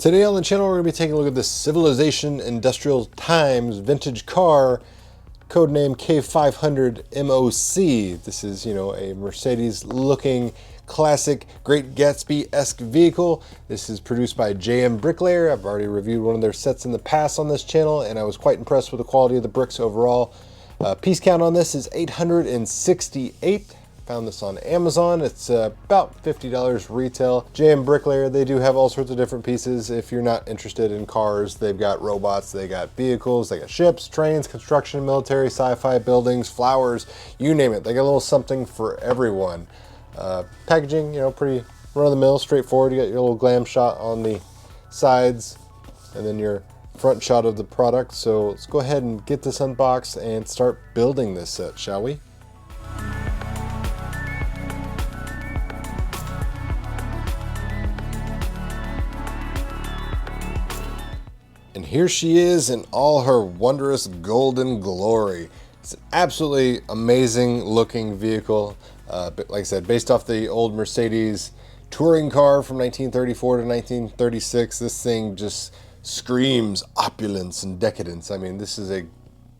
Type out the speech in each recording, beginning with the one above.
Today on the channel, we're going to be taking a look at this Civilization Industrial Times vintage car, codename K500 MOC. This is, a Mercedes-looking classic Great Gatsby-esque vehicle. This is produced by JMBricklayer. I've already reviewed one of their sets in the past on this channel, and I was quite impressed with the quality of the bricks overall. Piece count on this is 868. Found this on Amazon. It's about $50 retail. JMBricklayer, they do have all sorts of different pieces. If you're not interested in cars, they've got robots, they got vehicles, they got ships, trains, construction, military, sci-fi, buildings, flowers, you name it. They got a little something for everyone. Packaging, pretty run-of-the-mill, straightforward. You got your little glam shot on the sides and then your front shot of the product. So let's go ahead and get this unboxed and start building this set, shall we? And here she is in all her wondrous golden glory. It's an absolutely amazing looking vehicle. But like I said, based off the old Mercedes touring car from 1934 to 1936, this thing just screams opulence and decadence. I mean, this is a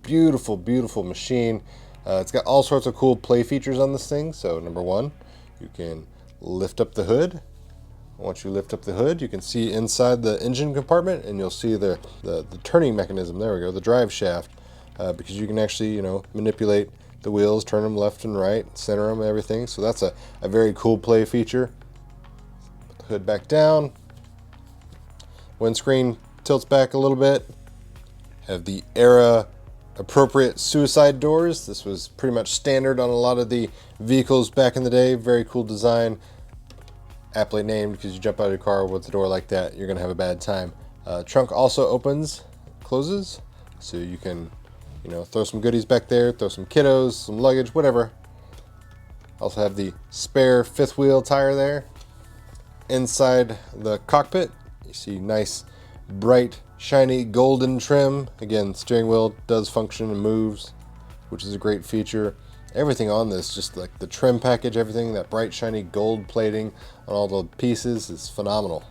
beautiful, beautiful machine. It's got all sorts of cool play features on this thing. So number one, you can lift up the hood. Once you lift up the hood, you can see inside the engine compartment, and you'll see the turning mechanism. There we go, the drive shaft, because you can actually, manipulate the wheels, turn them left and right, center them, and everything. So that's a very cool play feature. Put the hood back down. Windscreen tilts back a little bit. Have the era appropriate suicide doors. This was pretty much standard on a lot of the vehicles back in the day. Very cool design. Aptly named, because you jump out of your car with the door like that, you're gonna have a bad time. Trunk also opens, closes, so you can, throw some goodies back there, throw some kiddos, some luggage, whatever. Also have the spare fifth wheel tire there. Inside the cockpit, you see nice, bright, shiny golden trim. Again, steering wheel does function and moves, which is a great feature. Everything on this, just like the trim package, everything, that bright shiny gold plating on all the pieces is phenomenal.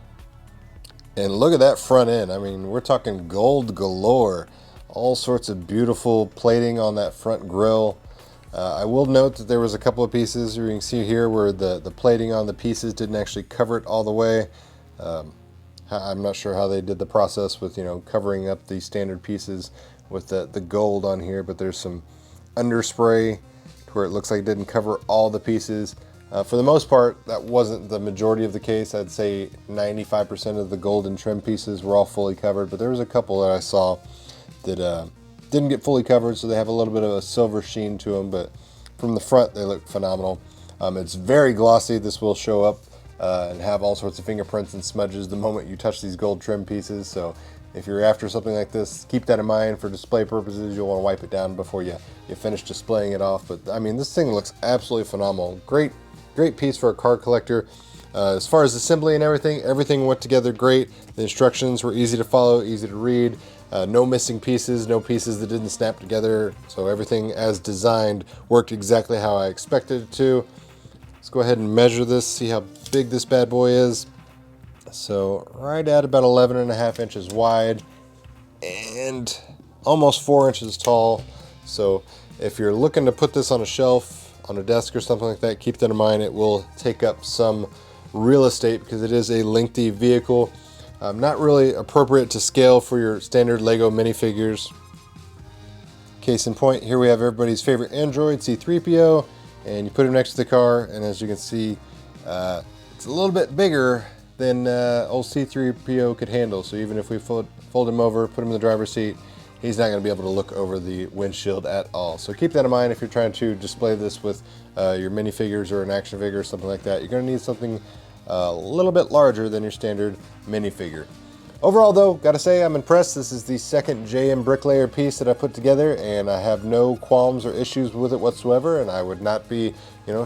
And look at that front end. I mean, we're talking gold galore. All sorts of beautiful plating on that front grille. I will note that there was a couple of pieces you can see here where the plating on the pieces didn't actually cover it all the way. I'm not sure how they did the process with, covering up the standard pieces with the gold on here, but there's some underspray where it looks like it didn't cover all the pieces. For the most part, that wasn't the majority of the case. I'd say 95% of the golden trim pieces were all fully covered, but there was a couple that I saw that didn't get fully covered, so they have a little bit of a silver sheen to them, but from the front, they look phenomenal. It's very glossy. This will show up and have all sorts of fingerprints and smudges the moment you touch these gold trim pieces, so if you're after something like this, keep that in mind. For display purposes, you'll want to wipe it down before you finish displaying it off. But I mean, this thing looks absolutely phenomenal. Great piece for a car collector. As far as assembly and everything went together great. The instructions were easy to follow, easy to read. No missing pieces, no pieces that didn't snap together. So everything as designed worked exactly how I expected it to. Let's go ahead and measure this, see how big this bad boy is. So right at about 11.5 inches wide and almost 4 inches tall. So if you're looking to put this on a shelf, on a desk or something like that, keep that in mind. It will take up some real estate because it is a lengthy vehicle. Not really appropriate to scale for your standard Lego minifigures. Case in point, here we have everybody's favorite android, C-3PO, and you put him next to the car, and as you can see, it's a little bit bigger than old C-3PO could handle. So even if we fold him over, put him in the driver's seat, he's not going to be able to look over the windshield at all. So keep that in mind if you're trying to display this with your minifigures or an action figure or something like that. You're going to need something a little bit larger than your standard minifigure. Overall though, gotta say I'm impressed. This is the second JMBricklayer piece that I put together, and I have no qualms or issues with it whatsoever, and I would not be,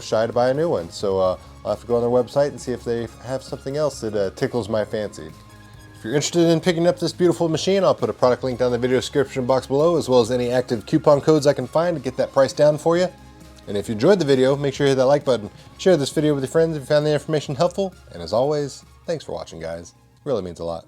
shy to buy a new one. So I'll have to go on their website and see if they have something else that tickles my fancy. If you're interested in picking up this beautiful machine, I'll put a product link down in the video description box below, as well as any active coupon codes I can find to get that price down for you. And if you enjoyed the video, make sure you hit that like button, share this video with your friends if you found the information helpful, and as always, thanks for watching, guys. It really means a lot.